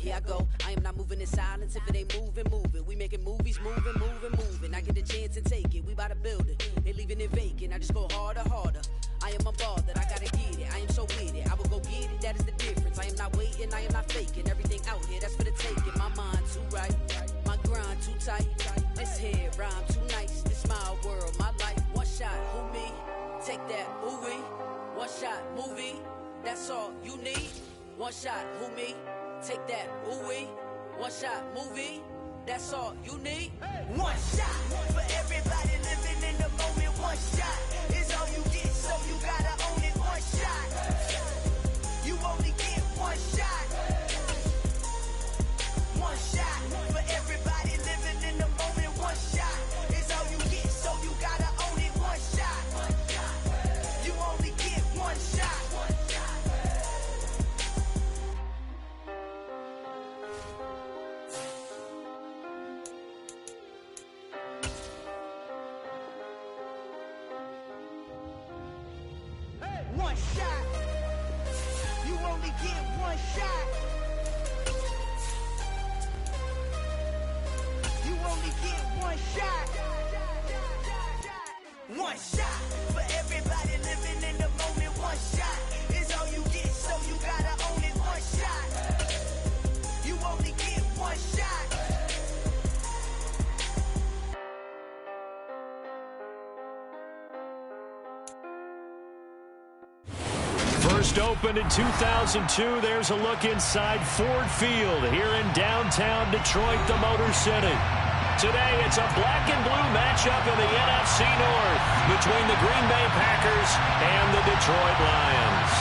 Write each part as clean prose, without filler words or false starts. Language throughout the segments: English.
here I go. I am not moving in silence. If it ain't moving, move it. We making movies, moving, moving, moving. I get a chance and take it. We bout to build it. They leaving it vacant. I just go harder, harder. I am unbothered. I gotta get it. I am so with it. I will go get it. That is the difference. I am not waiting. I am not faking. Everything out here, that's for the taking. My mind too right. My grind too tight. This head rhyme too nice. This my world, my life. One shot, who me? Take that, ooh wee. One shot, movie. That's all you need. One shot, who me? Take that, ooh wee. One shot, movie. That's all you need. One shot for everybody living in the moment. One shot is all you get, so you gotta own it. One shot. You only get one shot. One shot for everybody living in the moment. One shot is all you get, so you gotta own it. One shot. You only get one shot. One shot. You only get one shot. You only get one shot. One shot for everybody living in the moment. One shot is all you get, so you gotta own it. One shot. You only get one shot. First opened in 2002, there's a look inside Ford Field here in downtown Detroit, the Motor City. Today, it's a black and blue matchup in the NFC North between the Green Bay Packers and the Detroit Lions.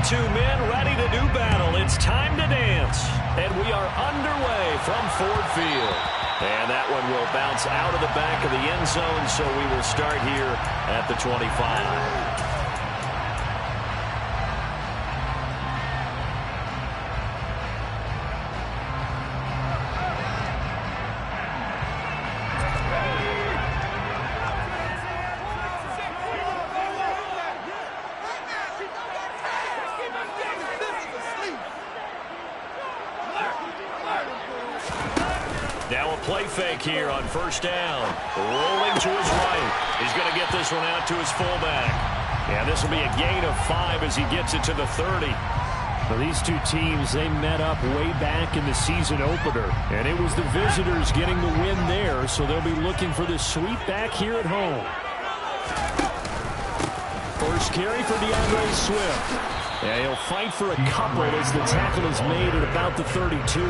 Two men ready to do battle. It's time to dance. And we are underway from Ford Field. And that one will bounce out of the back of the end zone, so we will start here at the 25. Now a play fake here on first down. Rolling to his right. He's going to get this one out to his fullback. And this will be a gain of 5 as he gets it to the 30. Well, these two teams, they met up way back in the season opener. And it was the visitors getting the win there, so they'll be looking for the sweep back here at home. First carry for DeAndre Swift. Yeah, he'll fight for a couple as the tackle is made at about the 32.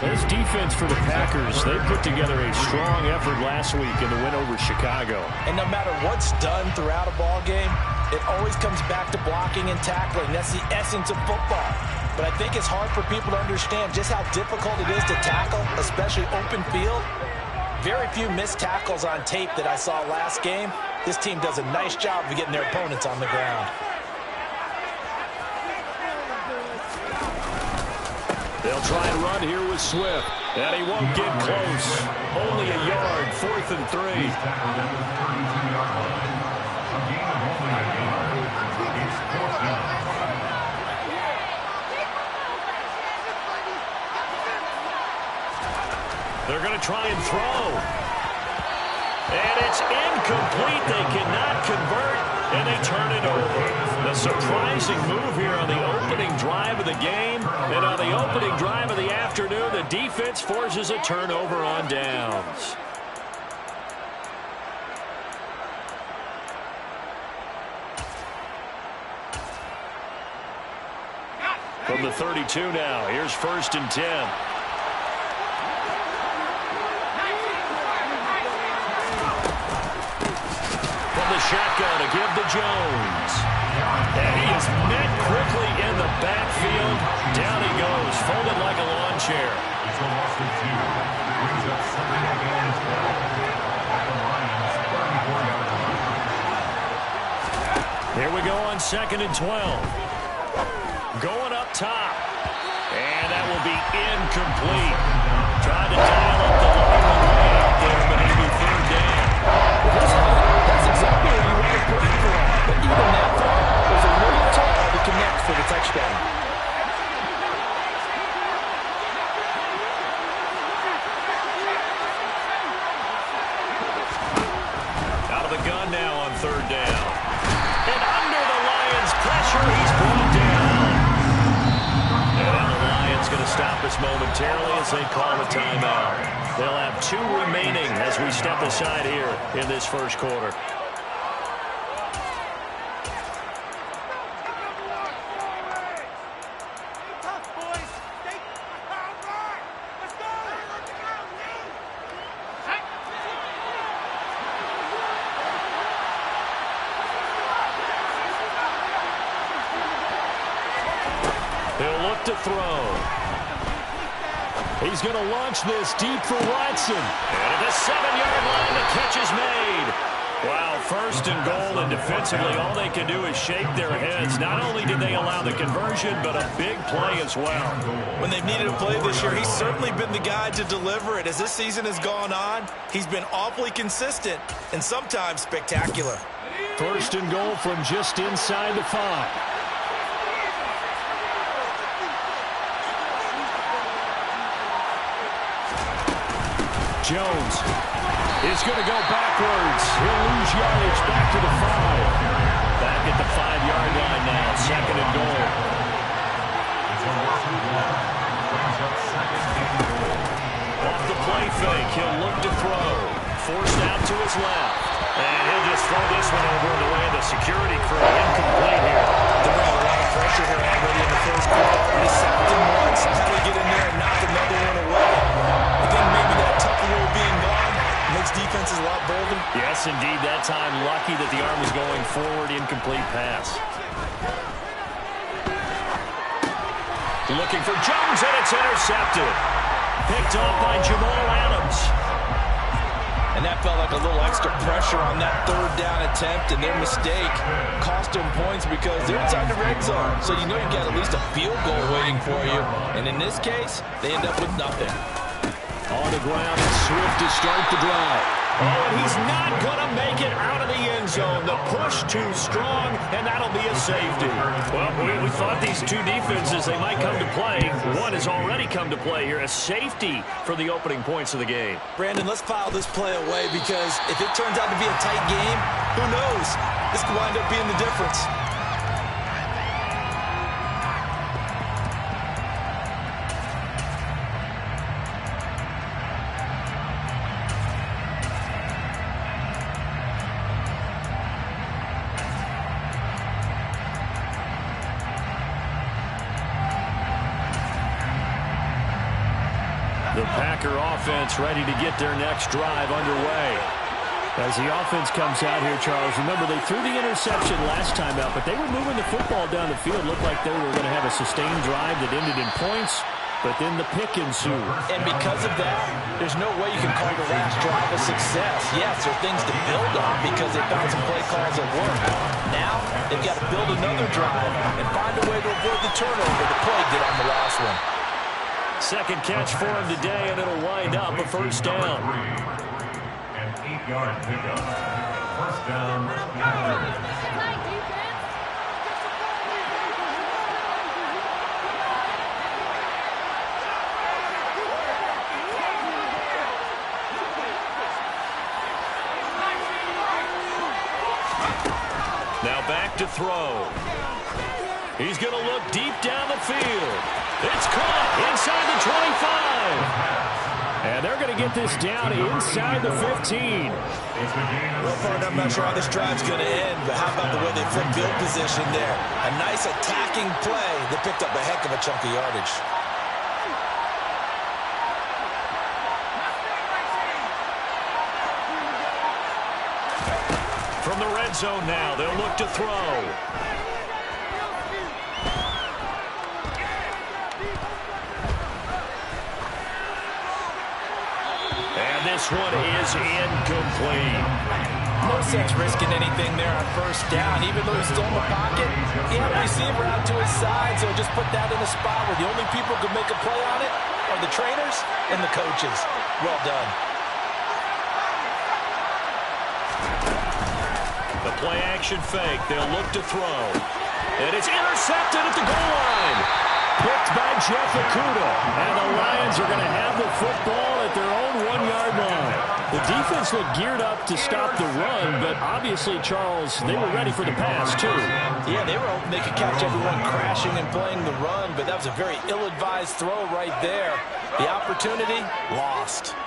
This defense for the Packers, they put together a strong effort last week in the win over Chicago. And no matter what's done throughout a ball game, it always comes back to blocking and tackling. That's the essence of football. But I think it's hard for people to understand just how difficult it is to tackle, especially open field. Very few missed tackles on tape that I saw last game. This team does a nice job of getting their opponents on the ground. They'll try and run here with Swift. And he won't get close. Only a yard, 4th and 3. They're going to try and throw. And it's incomplete. They cannot convert, and they turn it over. A surprising move here on the opening drive of the game. And on the opening drive of the afternoon, the defense forces a turnover on downs. From the 32 now, here's 1st and 10. Shotgun to give to Jones. And he is met quickly in the backfield. Down he goes, folded like a lawn chair. Here we go on 2nd and 12. Going up top. And that will be incomplete. Tried to dial up the long way out there, but it'll be third down. That's exactly what you want to put it for. But even that throw was a little tall to connect for the touchdown. Out of the gun now on third down. And under the Lions' pressure, he's brought down. And the Lions going to stop us momentarily as they call a timeout. They'll have 2 remaining as we step aside here in this first quarter. He'll look to throw. He's going to launch this deep for Watson. And at the 7-yard line, the catch is made. Wow, first and goal, and defensively, all they can do is shake their heads. Not only did they allow the conversion, but a big play as well. When they've needed a play this year, he's certainly been the guy to deliver it. As this season has gone on, he's been awfully consistent and sometimes spectacular. First and goal from just inside the 5. Jones is going to go backwards. He'll lose yardage back to the 5. Back at the 5-yard line now, second and goal. Off the play fake, he'll look to throw. Forced out to his left. And he'll just throw this one over in the way of the security crew. Incomplete here. They're under a lot of pressure here already in the first quarter. They sacked him once. How do we get in there and knock another one away? I think maybe that Tucker rule being gone makes defenses a lot bolder. Yes, indeed. That time, lucky that the arm was going forward. Incomplete pass. Looking for Jones, and it's intercepted. Picked off by Jamal Adams. And that felt like a little extra pressure on that third down attempt, and their mistake cost them points because they're inside the red zone. So you know you've got at least a field goal waiting for you. And in this case, they end up with nothing. On the ground, and Swift to start the drive. Oh, and he's not going to make it out of the end zone. The push too strong, and that'll be a safety. Well, we thought these two defenses, they might come to play. One has already come to play here, a safety for the opening points of the game. Brandon, let's file this play away because if it turns out to be a tight game, who knows? This could wind up being the difference. The Packer offense ready to get their next drive underway. As the offense comes out here, Charles, remember they threw the interception last time out, but they were moving the football down the field. Looked like they were going to have a sustained drive that ended in points, but then the pick ensued. And because of that, there's no way you can call the last drive a success. Yes, there are things to build on because they found some play calls that worked. Now, they've got to build another drive and find a way to avoid the turnover the play did on the last one. Second catch for him today, and it'll wind up a first down. An 8-yard pickup. First down. Now back to throw. He's going to look deep down the field. It's caught inside the 25. And they're going to get this down inside the 15. Well, partner, I'm not sure how this drive's going to end, but how about the way they flipped field position there? A nice attacking play that picked up a heck of a chunk of yardage. From the red zone now, they'll look to throw. This one is incomplete. No sense risking anything there on first down. Even though he's still in the pocket, he had a receiver out to his side, so just put that in a spot where the only people who could make a play on it are the trainers and the coaches. Well done. The play-action fake. They'll look to throw. And it's intercepted at the goal line. Picked by Jeff Okudah. And the Lions are going to have the football at their own 1-yard line. The defense looked geared up to stop the run, but obviously, Charles, they were ready for the pass, too. Yeah, they were hoping they could catch everyone crashing and playing the run, but that was a very ill-advised throw right there. The opportunity, lost.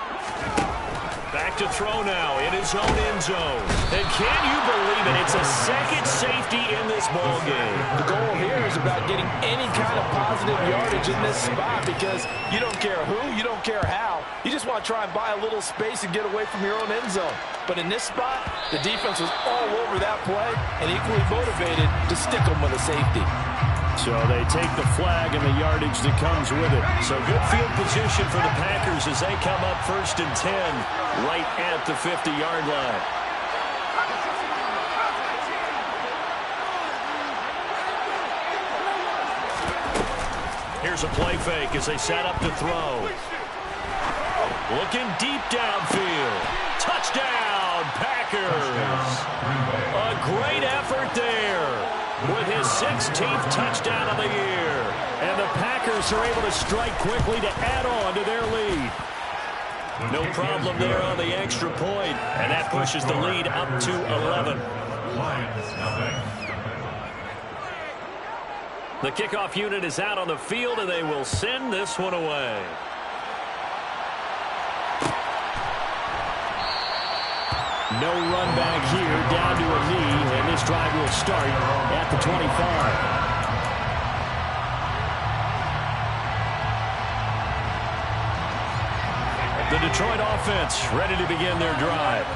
Back to throw now in his own end zone. And can you believe it? It's a second safety in this ball game. The goal here is about getting any kind of positive yardage in this spot because you don't care who, you don't care how. You just want to try and buy a little space and get away from your own end zone. But in this spot, the defense was all over that play and equally motivated to stick them with a safety. So they take the flag and the yardage that comes with it. So good field position for the Packers as they come up 1st and 10 right at the 50-yard line. Here's a play fake as they set up to throw. Looking deep downfield. Touchdown, Packers. A great effort there with his 16th touchdown of the year. And the Packers are able to strike quickly to add on to their lead. No problem there on the extra point, and that pushes the lead up to 11. The kickoff unit is out on the field, and they will send this one away. No run back here, down to a knee, and this drive will start at the 25. The Detroit offense ready to begin their drive.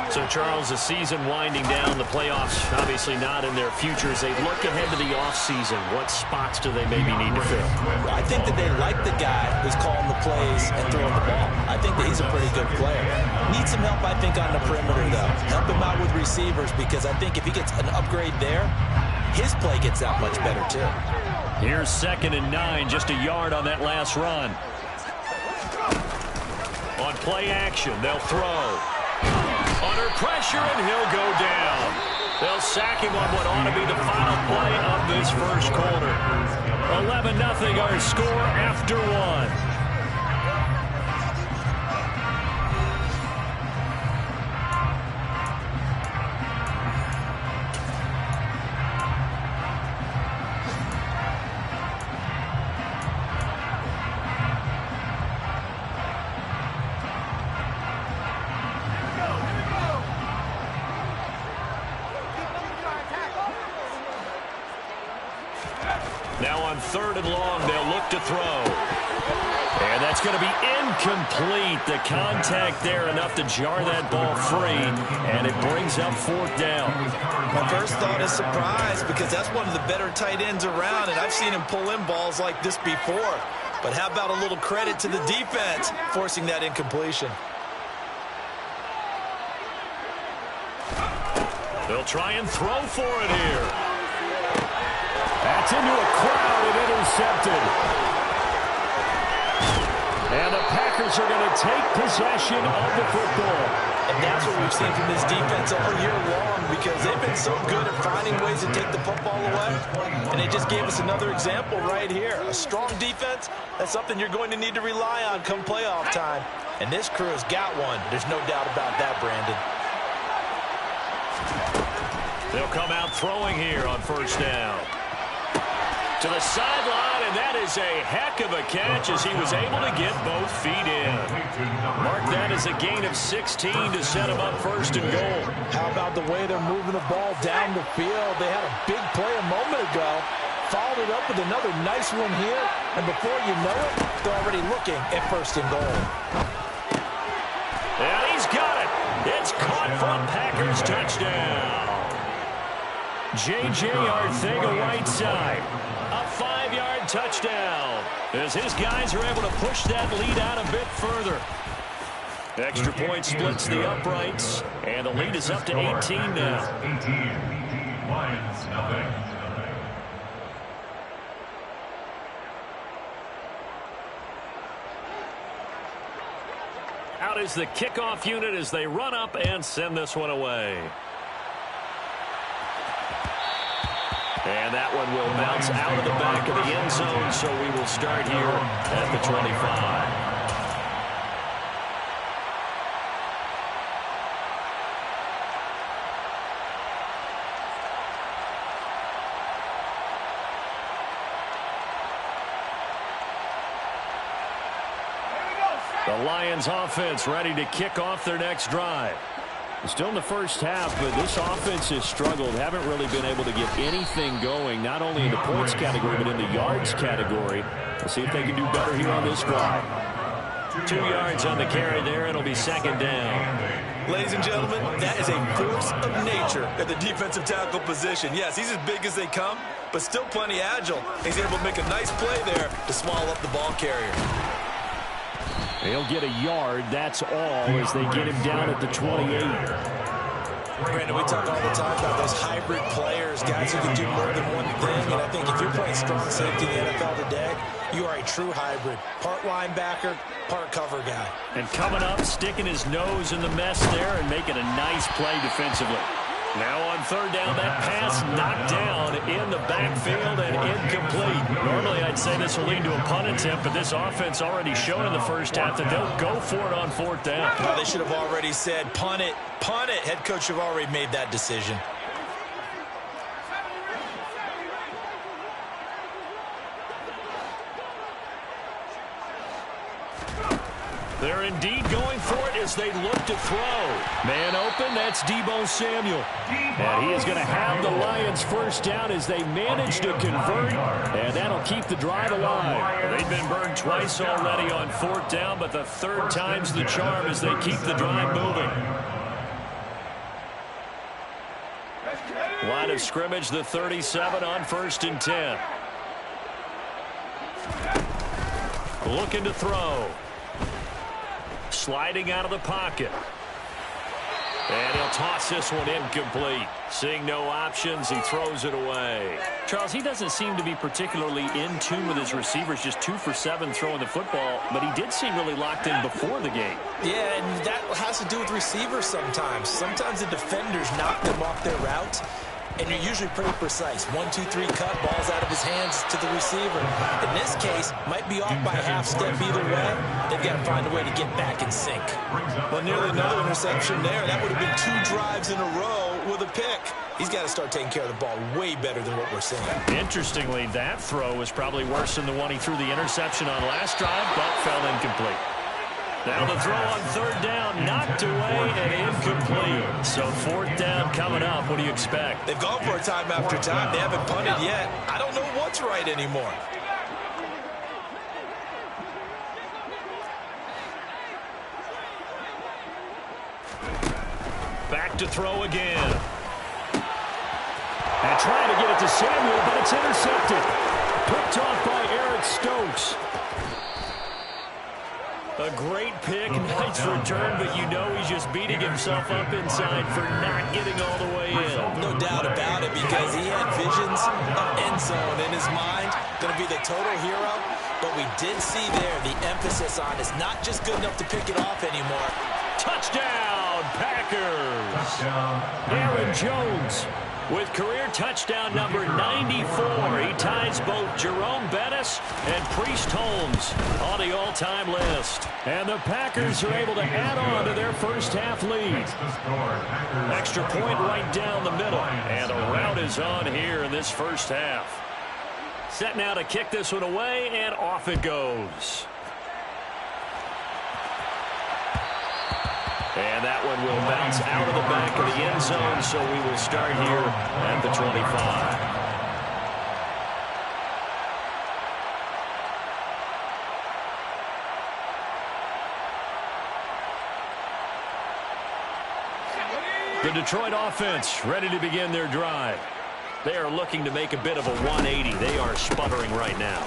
So, Charles, the season winding down, the playoffs obviously not in their future. As they look ahead to the offseason, what spots do they maybe need to fill? I think that they like the guy who's calling the plays and throwing the ball. I think that he's a pretty good player. Needs some help, I think, on the perimeter, though. Help him out with receivers because I think if he gets an upgrade there, his play gets that much better, too. Here's 2nd and 9, just a yard on that last run. On play action, they'll throw. Under pressure, and he'll go down. They'll sack him on what ought to be the final play of this first quarter. 11-0 our score after one. Now on 3rd and long, they'll look to throw. And that's going to be incomplete. The contact there enough to jar that ball free, and it brings up 4th down. My first thought is surprise because that's one of the better tight ends around, and I've seen him pull in balls like this before. But how about a little credit to the defense forcing that incompletion? They'll try and throw for it here. That's into a crowd and intercepted. And the Packers are going to take possession of the football. And that's what we've seen from this defense all year long because they've been so good at finding ways to take the football away. And they just gave us another example right here. A strong defense, that's something you're going to need to rely on come playoff time. And this crew has got one. There's no doubt about that, Brandon. They'll come out throwing here on 1st down. To the sideline, and that is a heck of a catch as he was able to get both feet in. Mark that as a gain of 16 to set him up 1st and goal. How about the way they're moving the ball down the field? They had a big play a moment ago, followed it up with another nice one here, and before you know it, they're already looking at 1st and goal. And he's got it. It's caught for a Packers touchdown. J.J. Arcega-Whiteside. A 5-yard touchdown as his guys are able to push that lead out a bit further. Extra point splits the uprights, and the lead is up to 18 now. 18, Lions, nothing. out is the kickoff unit as they run up and send this one away. And that one will bounce out of the back of the end zone, so we will start here at the 25. The Lions offense ready to kick off their next drive. Still in the first half, but this offense has struggled. Haven't really been able to get anything going, not only in the points category, but in the yards category. We'll see if they can do better here on this drive. 2 yards on the carry there. It'll be second down. Ladies and gentlemen, that is a force of nature at the defensive tackle position. Yes, he's as big as they come, but still plenty agile. He's able to make a nice play there to swallow up the ball carrier. They'll get a yard, that's all, as they get him down at the 28. Brandon, we talk all the time about those hybrid players, guys who can do more than one thing. And I think if you're playing strong safety in the NFL today, you are a true hybrid. Part linebacker, part cover guy. And coming up, sticking his nose in the mess there and making a nice play defensively. Now on third down, that pass knocked down in the backfield and incomplete. Normally I'd say this will lead to a punt attempt, but this offense already showed in the first half that they'll go for it on fourth down. They should have already said, punt it, punt it. Head coach have already made that decision. They're indeed going for it as they look to throw. Man open, that's Deebo Samuel. And he is going to have the Lions first down as they manage to convert, and that'll keep the drive alive. They've been burned twice already on fourth down, but the third time's the charm as they keep the drive moving. Line of scrimmage, the 37 on 1st and 10. Looking to throw. Sliding out of the pocket. And he'll toss this one incomplete. Seeing no options, he throws it away. Charles, he doesn't seem to be particularly in tune with his receivers, just 2 for 7 throwing the football, but he did seem really locked in before the game. Yeah, and that has to do with receivers sometimes. Sometimes the defenders knock them off their route, and you're usually pretty precise. 1, 2, 3 cut, ball's out of his hands to the receiver. In this case, might be off by a half step either way. They've got to find a way to get back in sync. Well, nearly another interception there. That would have been 2 drives in a row with a pick. He's got to start taking care of the ball way better than what we're seeing. Interestingly, that throw was probably worse than the one he threw the interception on last drive, but fell incomplete. Now the throw on third down, knocked away and incomplete. So fourth down coming up. What do you expect? They've gone for a time after time. They haven't punted yet. I don't know what's right anymore. Back to throw again. And trying to get it to Samuel, but it's intercepted. Picked off by Eric Stokes. A great pick, nice return, but you know he's just beating himself up inside for not getting all the way in. No doubt about it, because he had visions of end zone in his mind. Going to be the total hero, but we did see there the emphasis on is not just good enough to pick it off anymore. Touchdown, Packers! Touchdown. Aaron Jones with career touchdown number 94. He ties both Jerome Bettis and Priest Holmes on the all-time list. And the Packers are able to add on to their first half lead. Extra point right down the middle. And a rout is on here in this first half. Set now to kick this one away, and off it goes. And that one will bounce out of the back of the end zone, so we will start here at the 25. The Detroit offense ready to begin their drive. They are looking to make a bit of a 180. They are sputtering right now.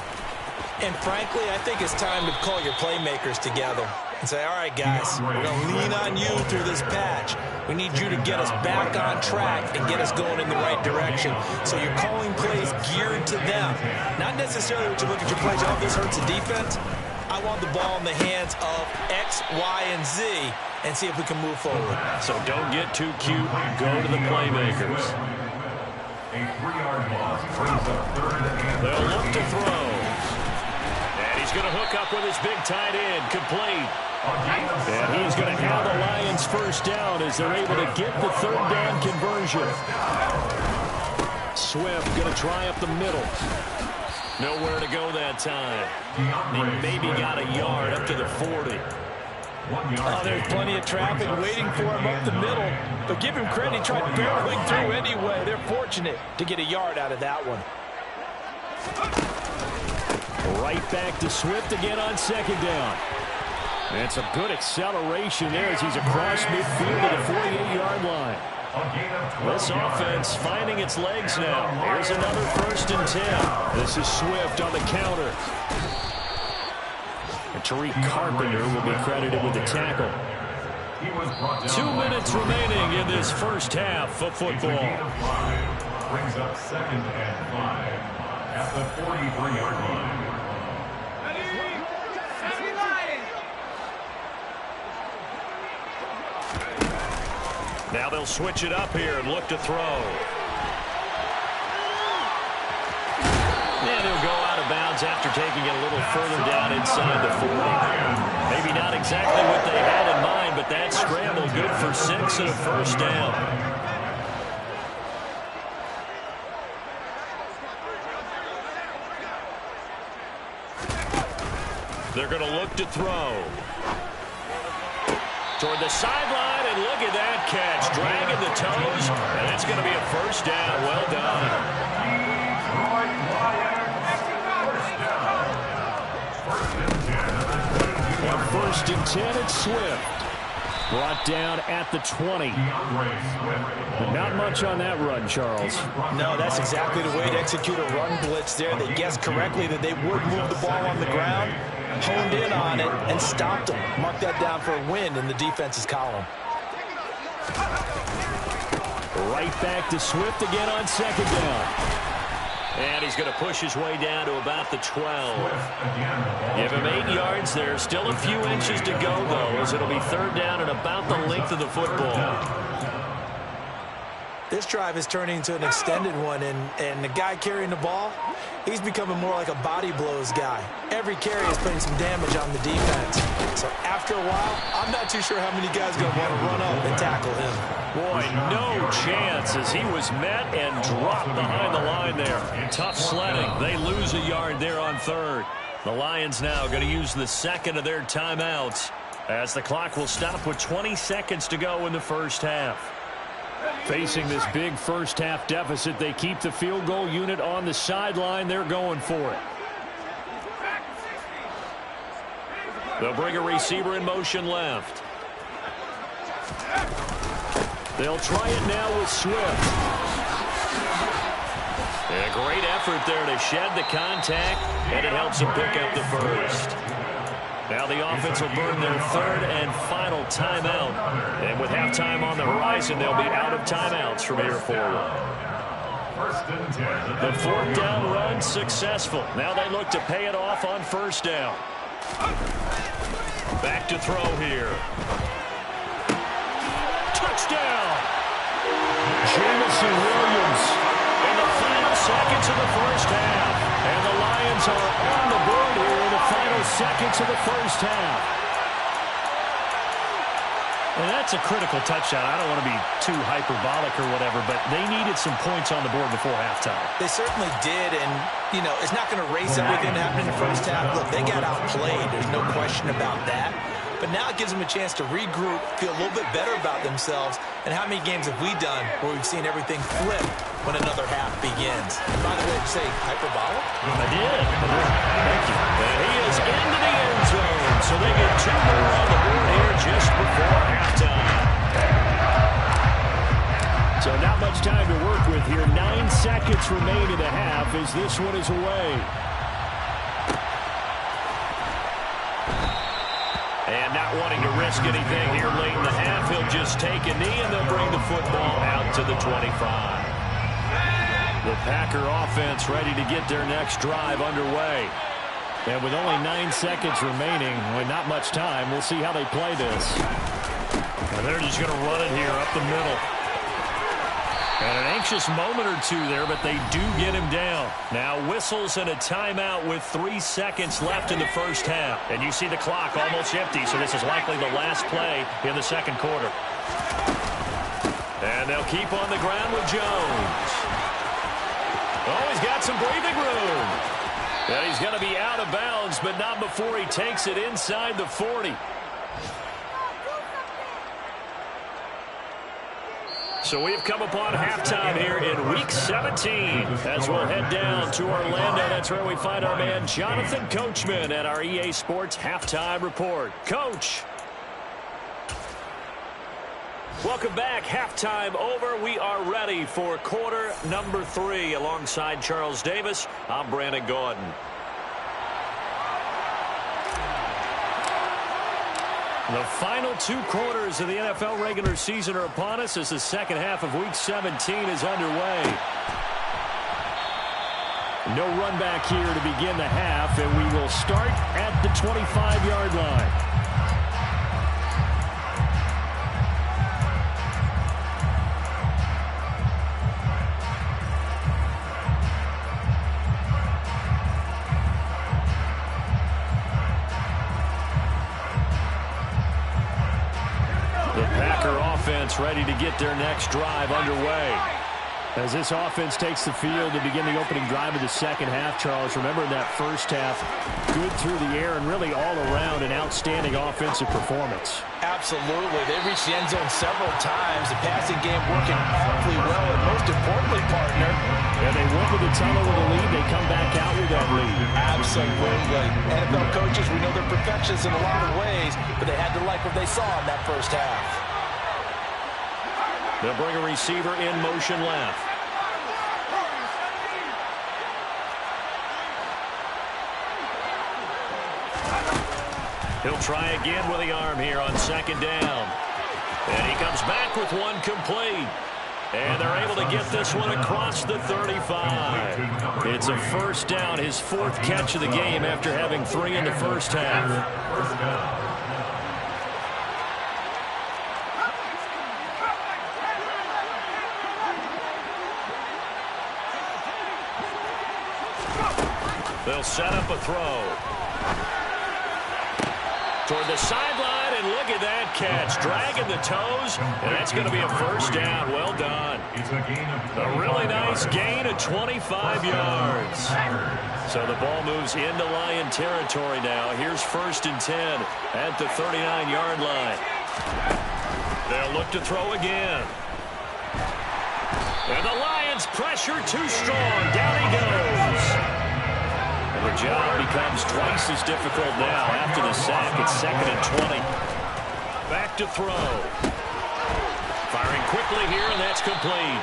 And frankly, I think it's time to call your playmakers together and say, all right, guys, we're going to lean on you through this patch. We need you to get us back on track and get us going in the right direction. So you're calling plays geared to them. Not necessarily what you look at your plays, oh, this hurts the defense. I want the ball in the hands of X, Y, and Z and see if we can move forward. So don't get too cute. Go to the playmakers. A 3-yard loss brings up 3rd and They'll look to throw. And he's going to hook up with his big tight end. Complete. And he's going to have the Lions first down as they're able to get the 3rd down conversion. Swift going to try up the middle. Nowhere to go that time. He maybe got a yard up to the 40. Oh, there's plenty of traffic waiting for him up the middle. But give him credit, he tried barreling through anyway. They're fortunate to get a yard out of that one. Right back to Swift again on 2nd down. And some good acceleration there as he's across midfield to the 48-yard line. This offense finding its legs now. Here's another 1st and 10. This is Swift on the counter. And Tariq Carpenter will be credited with the tackle. 2 minutes remaining in this first half of football. Brings up 2nd and 5 at the 43-yard line. Now they'll switch it up here and look to throw. And he'll go out of bounds after taking it a little further down inside the 40. Maybe not exactly what they had in mind, but that scramble good for 6 and a 1st down. They're going to look to throw. Toward the sideline, and look at that catch. Dragging the toes, and it's going to be a 1st down. Well done. 1st and 10 at Swift. Brought down at the 20. But not much on that run, Charles. No, that's exactly the way to execute a run blitz there. They guessed correctly that they would move the ball on the ground, honed in on it, and stopped them. Mark that down for a win in the defense's column. Right back to Swift again on 2nd down. And he's going to push his way down to about the 12. Give him 8 yards there. Still a few inches to go, though, as it'll be 3rd down and about the length of the football. This drive is turning into an extended one, and the guy carrying the ball, he's becoming more like a body blows guy. Every carry is putting some damage on the defense. So after a while, I'm not too sure how many guys are going to want to run up and tackle him. Boy, no chance as he was met and dropped behind the line there. Tough sledding. They lose a yard there on 3rd. The Lions now going to use the 2nd of their timeouts as the clock will stop with 20 seconds to go in the first half. Facing this big first half deficit, they keep the field goal unit on the sideline. They're going for it. They'll bring a receiver in motion left. They'll try it now with Swift. A great effort there to shed the contact, and it helps them pick up the 1st. Now the offense will burn their 3rd and final timeout. And with halftime on the horizon, they'll be out of timeouts from here forward. The 4th down run successful. Now they look to pay it off on 1st down. Back to throw here. Touchdown! Jameson Williams in the final seconds of the first half. And the Lions are on the board here in the final seconds of the first half. And that's a critical touchdown. I don't want to be too hyperbolic or whatever, but they needed some points on the board before halftime. They certainly did, and, you know, it's not going to erase everything that happened in the first half. Look, they got outplayed. There's no question about that. But now it gives them a chance to regroup, feel a little bit better about themselves. And how many games have we done where we've seen everything flip when another half begins? And by the way, did you say hyperbolic? I did. Thank you. And he is into the end zone. So they get 2 more on the board here just before halftime. So not much time to work with here. 9 seconds remain in the half as this one is away. And not wanting to risk anything here late in the half, he'll just take a knee and they'll bring the football out to the 25. The Packer offense ready to get their next drive underway. And with only 9 seconds remaining, with not much time, we'll see how they play this. And they're just going to run it here up the middle. And an anxious moment or two there, but they do get him down. Now whistles and a timeout with 3 seconds left in the first half. And you see the clock almost empty, so this is likely the last play in the second quarter. And they'll keep on the ground with Jones. Oh, he's got some breathing room. And he's going to be out of bounds, but not before he takes it inside the 40. So we've come upon halftime here in Week 17 as we'll head down to Orlando. That's where we find our man Jonathan Coachman at our EA Sports Halftime Report. Coach. Welcome back. Halftime over. We are ready for quarter number 3 alongside Charles Davis. I'm Brandon Gaudin. The final 2 quarters of the NFL regular season are upon us as the second half of Week 17 is underway. No run back here to begin the half, and we will start at the 25-yard line. Ready to get their next drive underway. As this offense takes the field to begin the opening drive of the second half, Charles, remember in that first half, good through the air and really all around an outstanding offensive performance. Absolutely. They reached the end zone several times. The passing game working awfully well, and most importantly, partner. Yeah, they went with the tunnel with a lead. They come back out with that lead. Absolutely. NFL coaches, we know they're perfectionists in a lot of ways, but they had to like what they saw in that first half. They'll bring a receiver in motion left. He'll try again with the arm here on second down. And he comes back with one complete. And they're able to get this one across the 35. It's a first down, his 4th catch of the game after having 3 in the first half. They'll set up a throw. Toward the sideline, and look at that catch. Dragging the toes, and that's going to be a first down. Well done. A really nice gain of 25 yards. So the ball moves into Lion territory now. Here's 1st and 10 at the 39-yard line. They'll look to throw again. And the Lions pressure too strong. Down he goes. The job becomes twice as difficult now after the sack. It's 2nd and 20. Back to throw. Firing quickly here, and that's complete.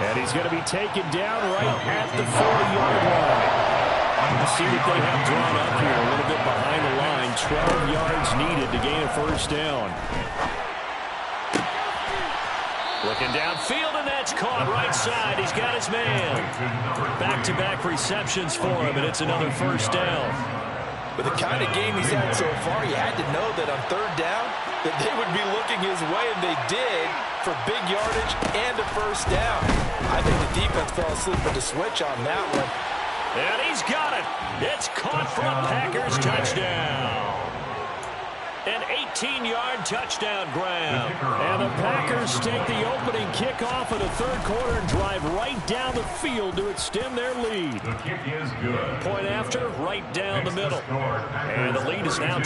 And he's going to be taken down right at the 40-yard line. You see what they have drawn up here a little bit behind the line. 12 yards needed to gain a first down. Looking downfield, and that's caught right side. He's got his man. Back-to-back receptions for him, and it's another first down. With the kind of game he's had so far, you had to know that on 3rd down that they would be looking his way, and they did for big yardage and a first down. I think the defense fell asleep with the switch on that one. And he's got it. It's caught for a Packers touchdown. An 18-yard touchdown grab. And the Packers take the opening kickoff of the 3rd quarter and drive right down the field to extend their lead. The kick is good. Point after, right down the middle. And the lead is now